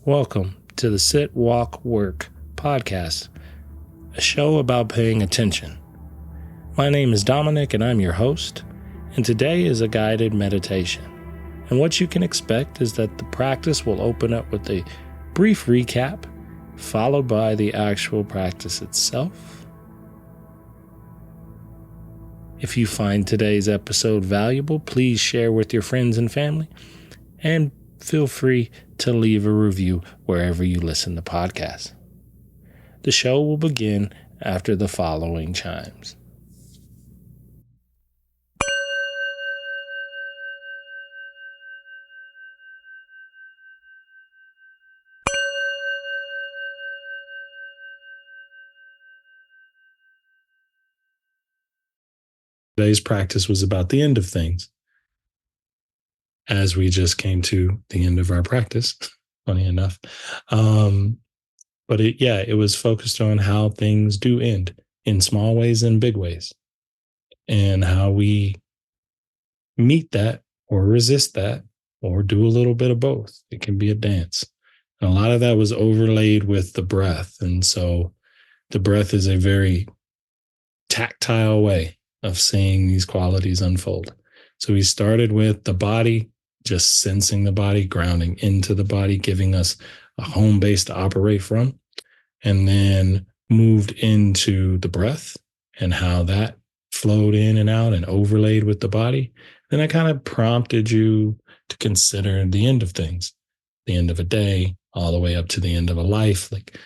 Welcome to the Sit, Walk, Work podcast, a show about paying attention. My name is Dominic and I'm your host, and today is a guided meditation. And what you can expect is that the practice will open up with a brief recap, followed by the actual practice itself. If you find today's episode valuable, please share with your friends and family, and feel free to leave a review wherever you listen to podcasts. The show will begin after the following chimes. Today's practice was about the end of things, as we just came to the end of our practice, funny enough. But it was focused on how things do end in small ways and big ways, and how we meet that or resist that or do a little bit of both. It can be a dance. And a lot of that was overlaid with the breath. And so the breath is a very tactile way of seeing these qualities unfold. So we started with the body, just sensing the body, grounding into the body, giving us a home base to operate from, and then moved into the breath and how that flowed in and out and overlaid with the body. Then I kind of prompted you to consider the end of things, the end of a day, all the way up to the end of a life. Like,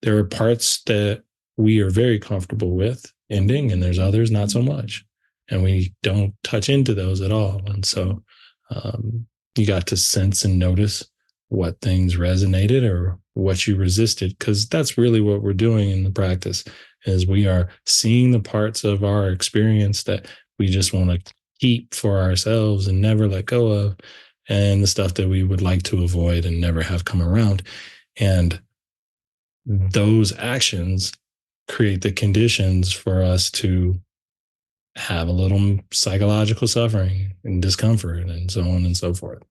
there are parts that we are very comfortable with ending, and there's others not so much. And we don't touch into those at all. And so you got to sense and notice what things resonated or what you resisted, because that's really what we're doing in the practice, is we are seeing the parts of our experience that we just want to keep for ourselves and never let go of, and the stuff that we would like to avoid and never have come around. And those actions create the conditions for us to have a little psychological suffering and discomfort and so on and so forth.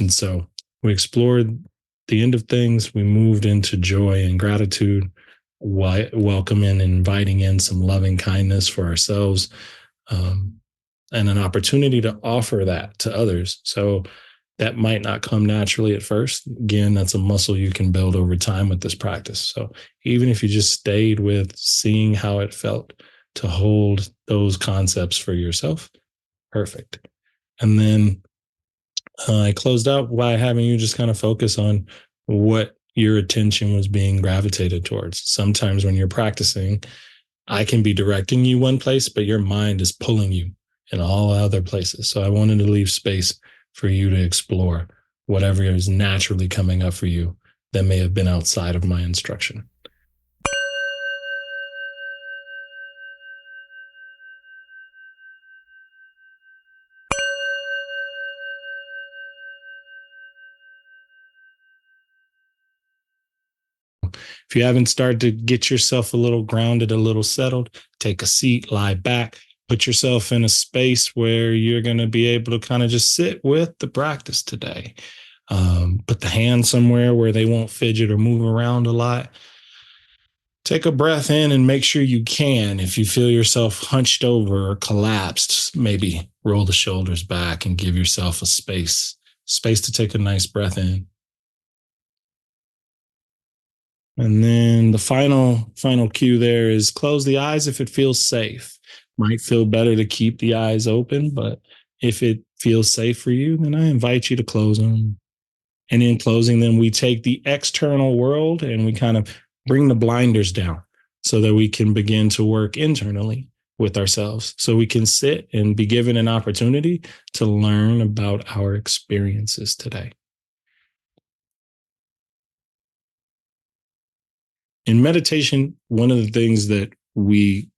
And so we explored the end of things. We moved into joy and gratitude, welcoming and inviting in some loving kindness for ourselves, and an opportunity to offer that to others. So that might not come naturally at first. Again, that's a muscle you can build over time with this practice. So even if you just stayed with seeing how it felt to hold those concepts for yourself, perfect. And then I closed out by having you just kind of focus on what your attention was being gravitated towards. Sometimes when you're practicing, I can be directing you one place, but your mind is pulling you in all other places. So I wanted to leave space for you to explore whatever is naturally coming up for you that may have been outside of my instruction. If you haven't started to get yourself a little grounded, a little settled, take a seat, lie back, put yourself in a space where you're going to be able to kind of just sit with the practice today. Put the hands somewhere where they won't fidget or move around a lot. Take a breath in and make sure you can. If you feel yourself hunched over or collapsed, maybe roll the shoulders back and give yourself a space to take a nice breath in. And then the final cue there is close the eyes if it feels safe. Might feel better to keep the eyes open, but if it feels safe for you, then I invite you to close them. And in closing them, we take the external world and we kind of bring the blinders down so that we can begin to work internally with ourselves. So we can sit and be given an opportunity to learn about our experiences today. In meditation, one of the things that we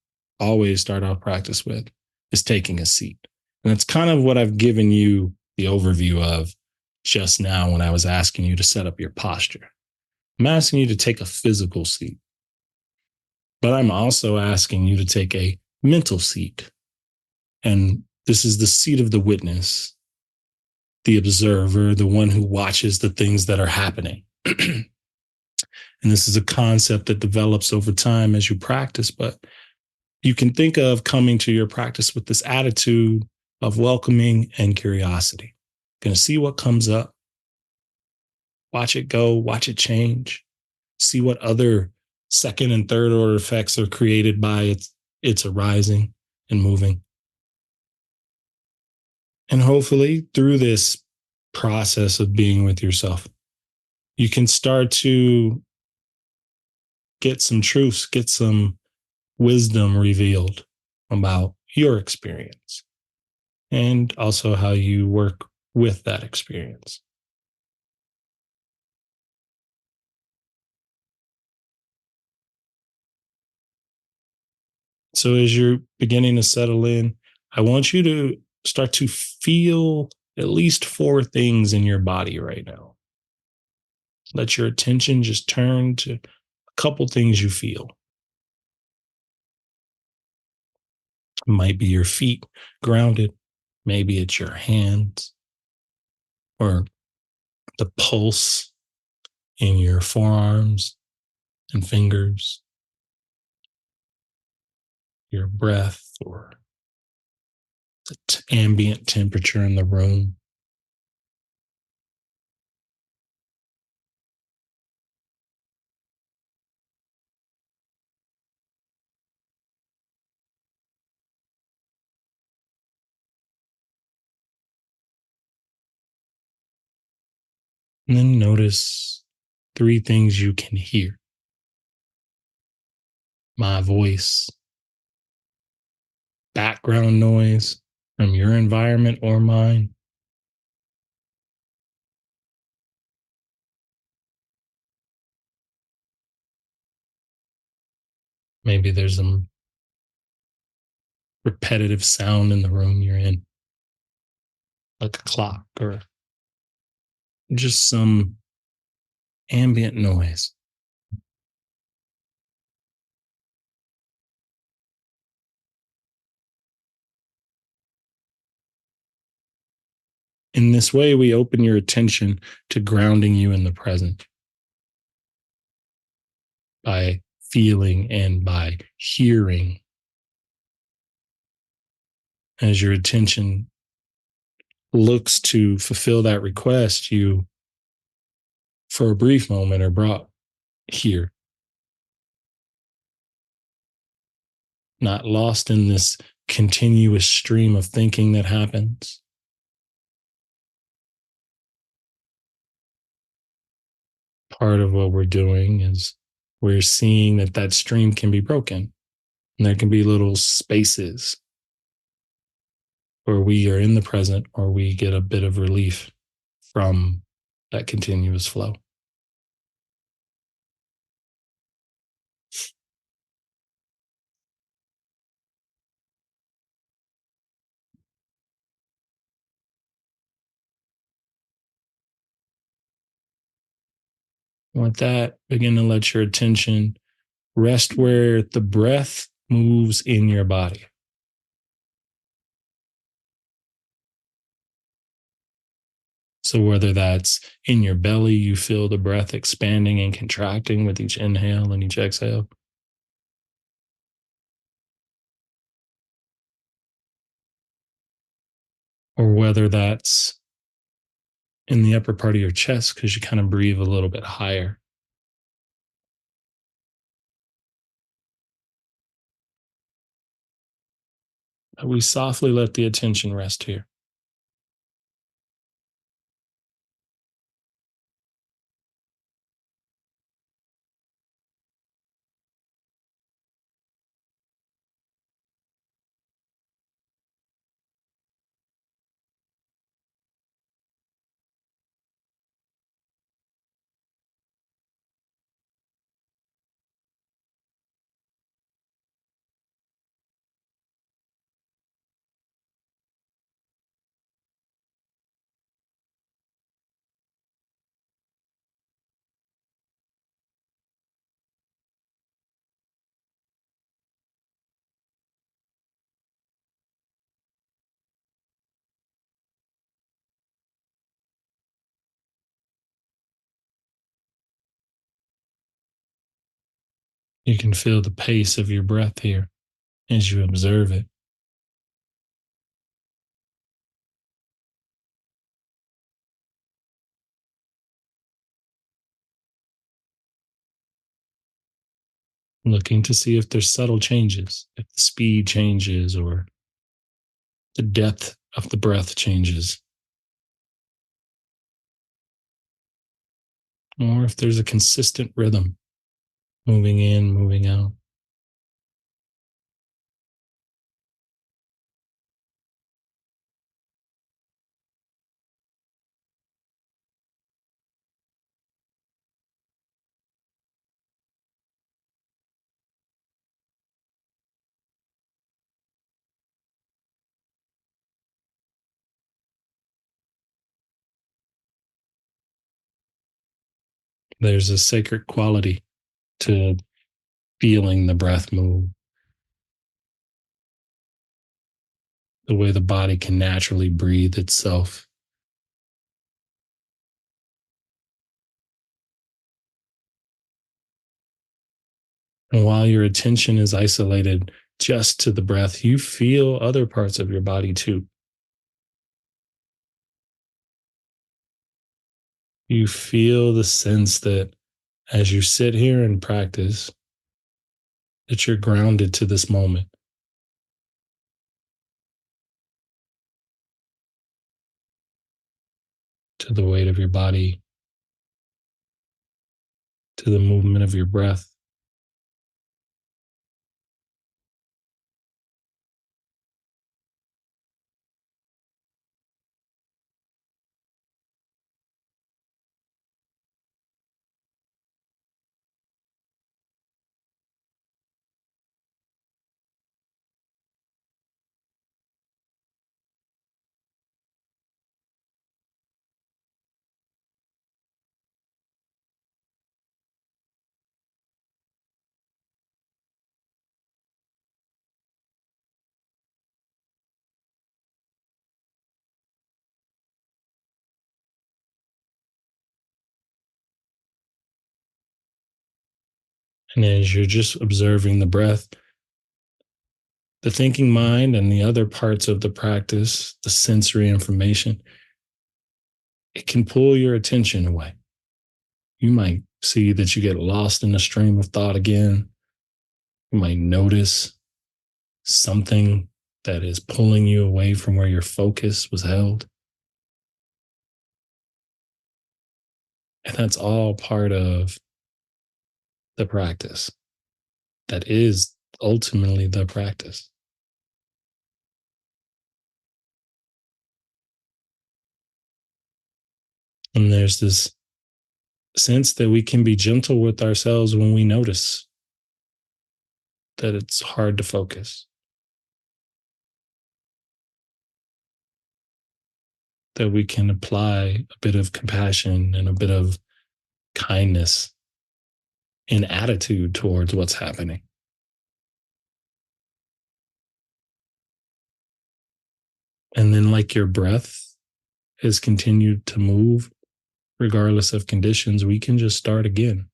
always start our practice with is taking a seat. And that's kind of what I've given you the overview of just now when I was asking you to set up your posture. I'm asking you to take a physical seat, but I'm also asking you to take a mental seat. And this is the seat of the witness, the observer, the one who watches the things that are happening. And this is a concept that develops over time as you practice, but you can think of coming to your practice with this attitude of welcoming and curiosity. Going to see what comes up, watch it go, watch it change, see what other second and third order effects are created by its arising and moving. And hopefully, through this process of being with yourself, you can start to get some truths, get some wisdom revealed about your experience and also how you work with that experience. So, as you're beginning to settle in, I want you to start to feel at least four things in your body right now. Let your attention just turn to a couple things you feel. It might be your feet grounded, maybe it's your hands or the pulse in your forearms and fingers, your breath or the ambient temperature in the room. And then notice three things you can hear: my voice, background noise from your environment or mine. Maybe there's a repetitive sound in the room you're in, like a clock or just some ambient noise. In this way, we open your attention to grounding you in the present by feeling and by hearing. As your attention looks to fulfill that request, you, for a brief moment, are brought here, not lost in this continuous stream of thinking that happens. Part of what we're doing is we're seeing that that stream can be broken. And there can be little spaces where we are in the present or we get a bit of relief from that continuous flow. With that, begin to let your attention rest where the breath moves in your body. So, whether that's in your belly, you feel the breath expanding and contracting with each inhale and each exhale, or whether that's in the upper part of your chest because you kind of breathe a little bit higher. We softly let the attention rest here. You can feel the pace of your breath here as you observe it, looking to see if there's subtle changes, if the speed changes or the depth of the breath changes, or if there's a consistent rhythm moving in, moving out. There's a sacred quality to feeling the breath move, the way the body can naturally breathe itself. And while your attention is isolated just to the breath, you feel other parts of your body too. You feel the sense that as you sit here and practice, that you're grounded to this moment, to the weight of your body, to the movement of your breath. And as you're just observing the breath, the thinking mind and the other parts of the practice, the sensory information, it can pull your attention away. You might see that you get lost in a stream of thought again. You might notice something that is pulling you away from where your focus was held. And that's all part of the practice. That is ultimately the practice. And there's this sense that we can be gentle with ourselves when we notice that it's hard to focus, that we can apply a bit of compassion and a bit of kindness in attitude towards what's happening. And then, like your breath has continued to move, regardless of conditions, we can just start again,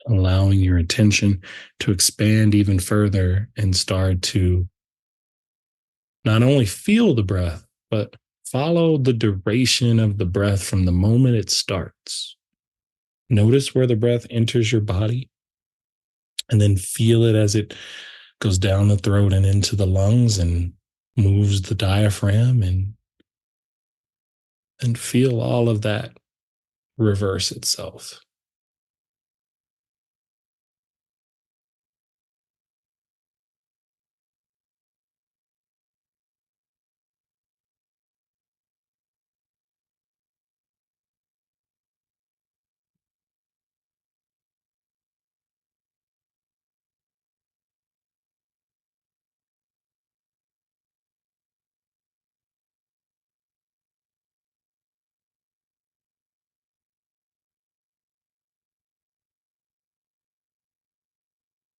allowing your attention to expand even further and start to not only feel the breath, but follow the duration of the breath from the moment it starts. Notice where the breath enters your body and then feel it as it goes down the throat and into the lungs and moves the diaphragm and feel all of that reverse itself.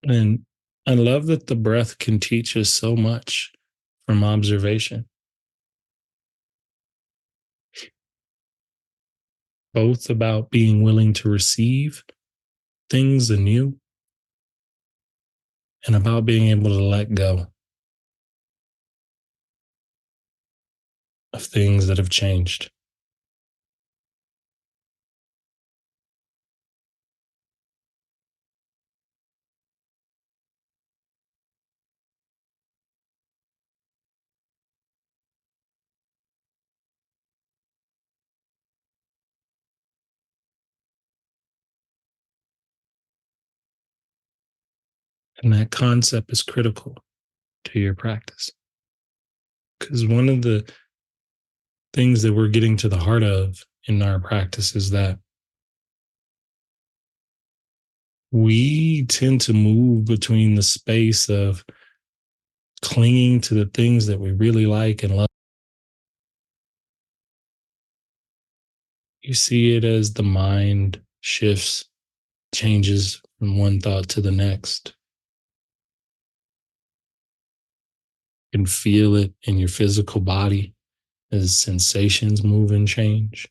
And I love that the breath can teach us so much from observation, both about being willing to receive things anew and about being able to let go of things that have changed. And that concept is critical to your practice. Because one of the things that we're getting to the heart of in our practice is that we tend to move between the space of clinging to the things that we really like and love. You see it as the mind shifts, changes from one thought to the next. You can feel it in your physical body as sensations move and change.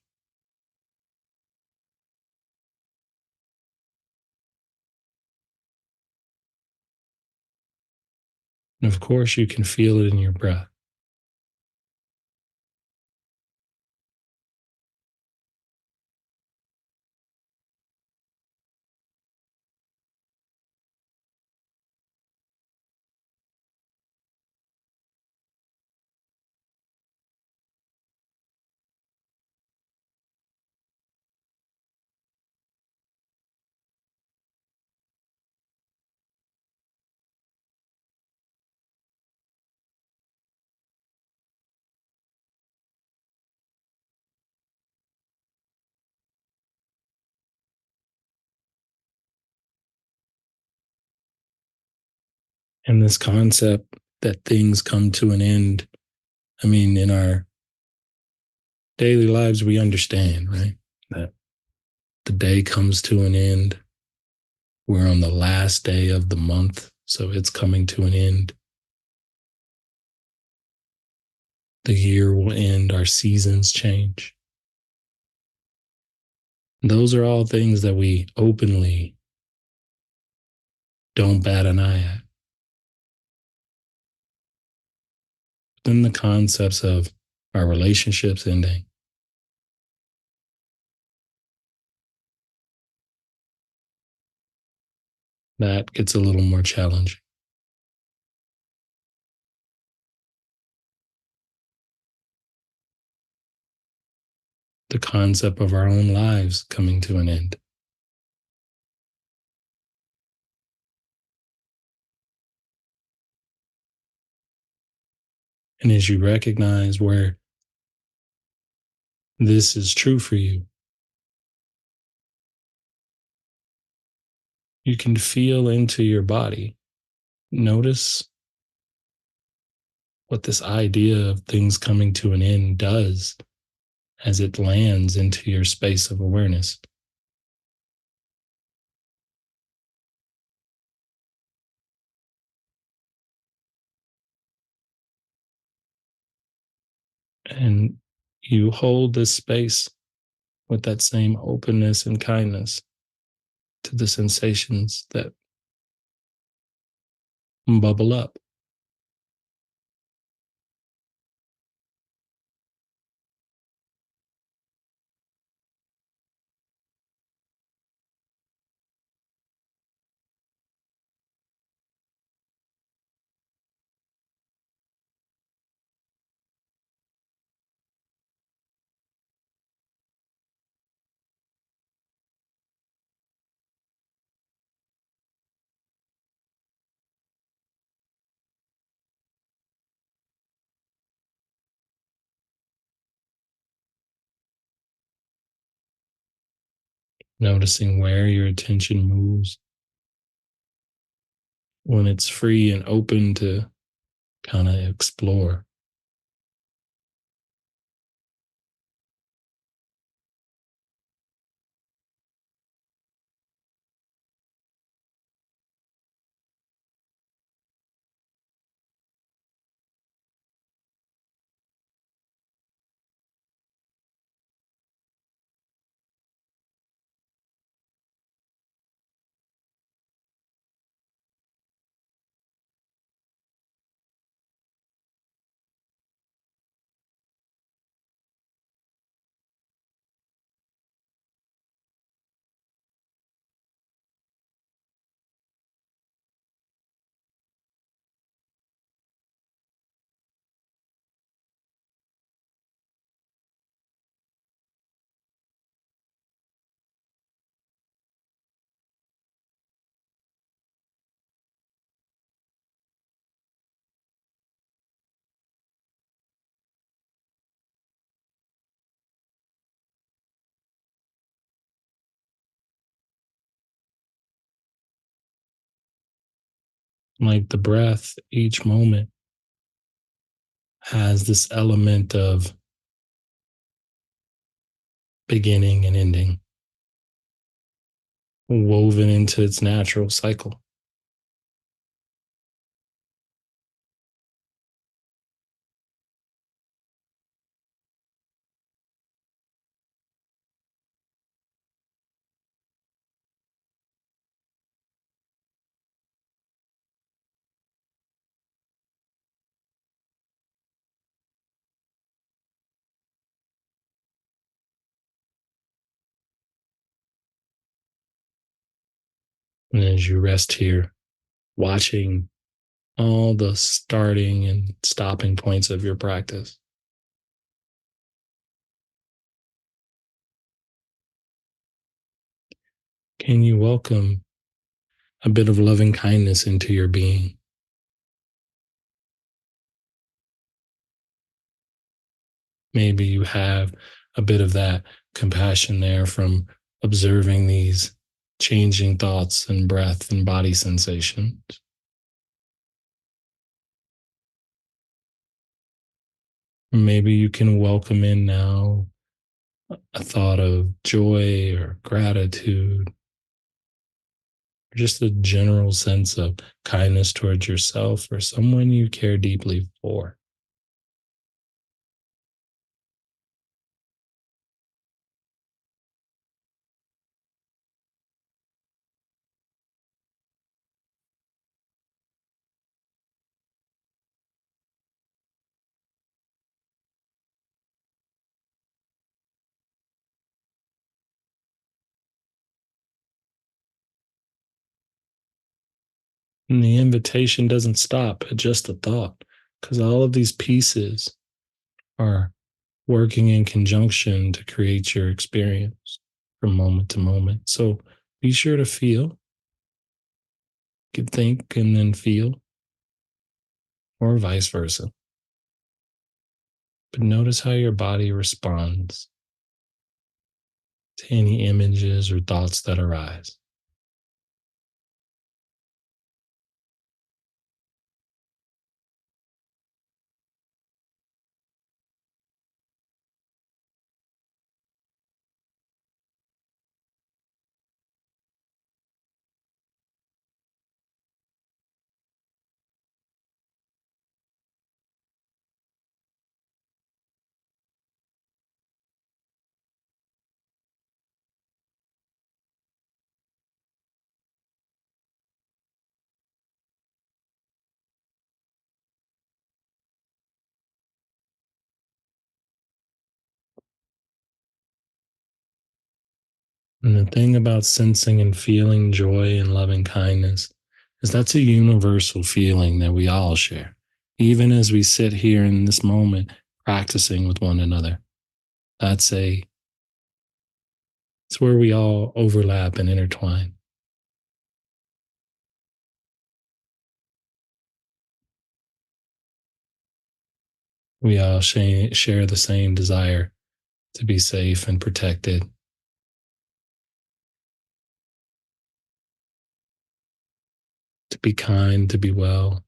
And of course, you can feel it in your breath. And this concept that things come to an end, I mean, in our daily lives, we understand, right? That the day comes to an end. We're on the last day of the month, so it's coming to an end. The year will end, our seasons change. Those are all things that we openly don't bat an eye at. Then the concepts of our relationships ending, that gets a little more challenging. The concept of our own lives coming to an end. And as you recognize where this is true for you, you can feel into your body. Notice what this idea of things coming to an end does as it lands into your space of awareness. And you hold this space with that same openness and kindness to the sensations that bubble up. Noticing where your attention moves when it's free and open to kind of explore. Like the breath, each moment has this element of beginning and ending woven into its natural cycle. And as you rest here, watching all the starting and stopping points of your practice, can you welcome a bit of loving kindness into your being? Maybe you have a bit of that compassion there from observing these changing thoughts and breath and body sensations. Maybe you can welcome in now a thought of joy or gratitude, or just a general sense of kindness towards yourself or someone you care deeply for. And the invitation doesn't stop at just a thought, because all of these pieces are working in conjunction to create your experience from moment to moment. So be sure to feel, you can think and then feel, or vice versa. But notice how your body responds to any images or thoughts that arise. And the thing about sensing and feeling joy and loving kindness is that's a universal feeling that we all share, even as we sit here in this moment practicing with one another. That's a it's where we all overlap and intertwine. We all share the same desire to be safe and protected, to be kind, to be well.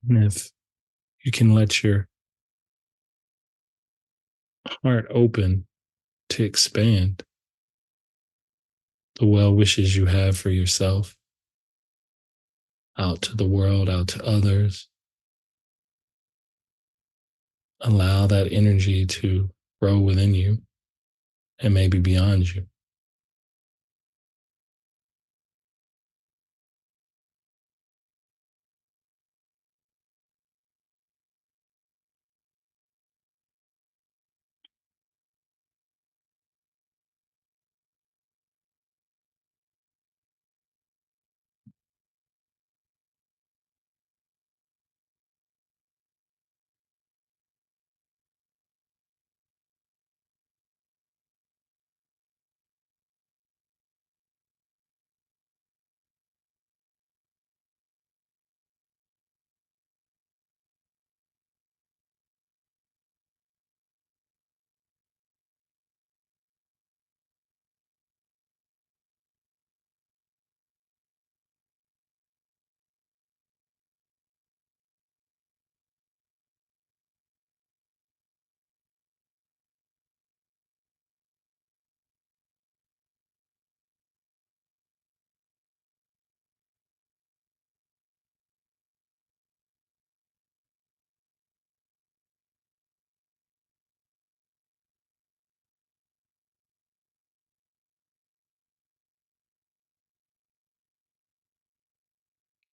And if you can let your heart open to expand the well wishes you have for yourself out to the world, out to others, allow that energy to grow within you and maybe beyond you.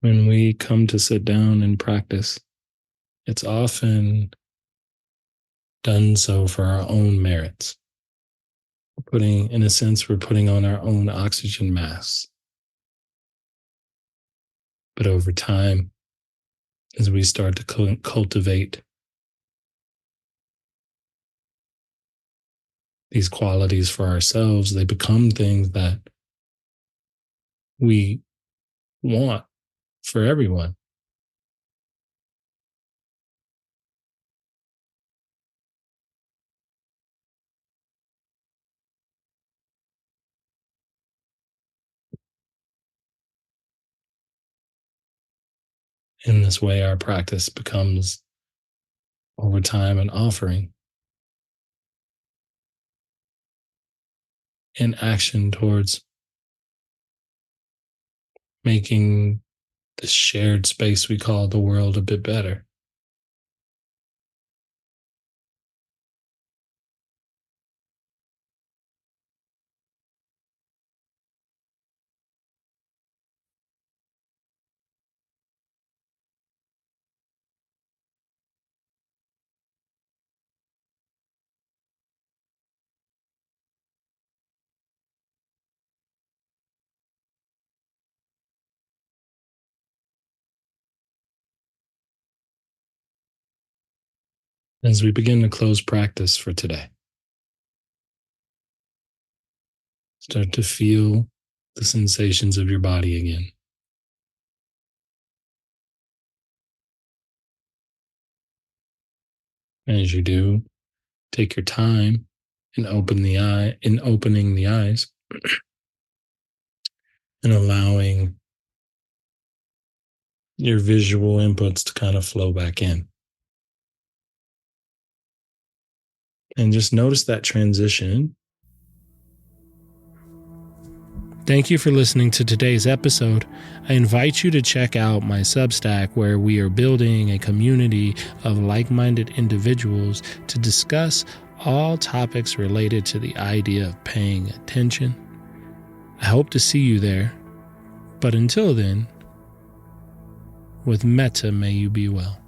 When we come to sit down and practice, it's often done so for our own merits. In a sense, we're putting on our own oxygen masks. But over time, as we start to cultivate these qualities for ourselves, they become things that we want for everyone. In this way, our practice becomes over time an offering, an action towards making this shared space we call the world a bit better. As we begin to close practice for today, start to feel the sensations of your body again. As you do, take your time and opening the eyes and allowing your visual inputs to kind of flow back in. And just notice that transition. Thank you for listening to today's episode. I invite you to check out my Substack, where we are building a community of like-minded individuals to discuss all topics related to the idea of paying attention. I hope to see you there. But until then, with metta may you be well.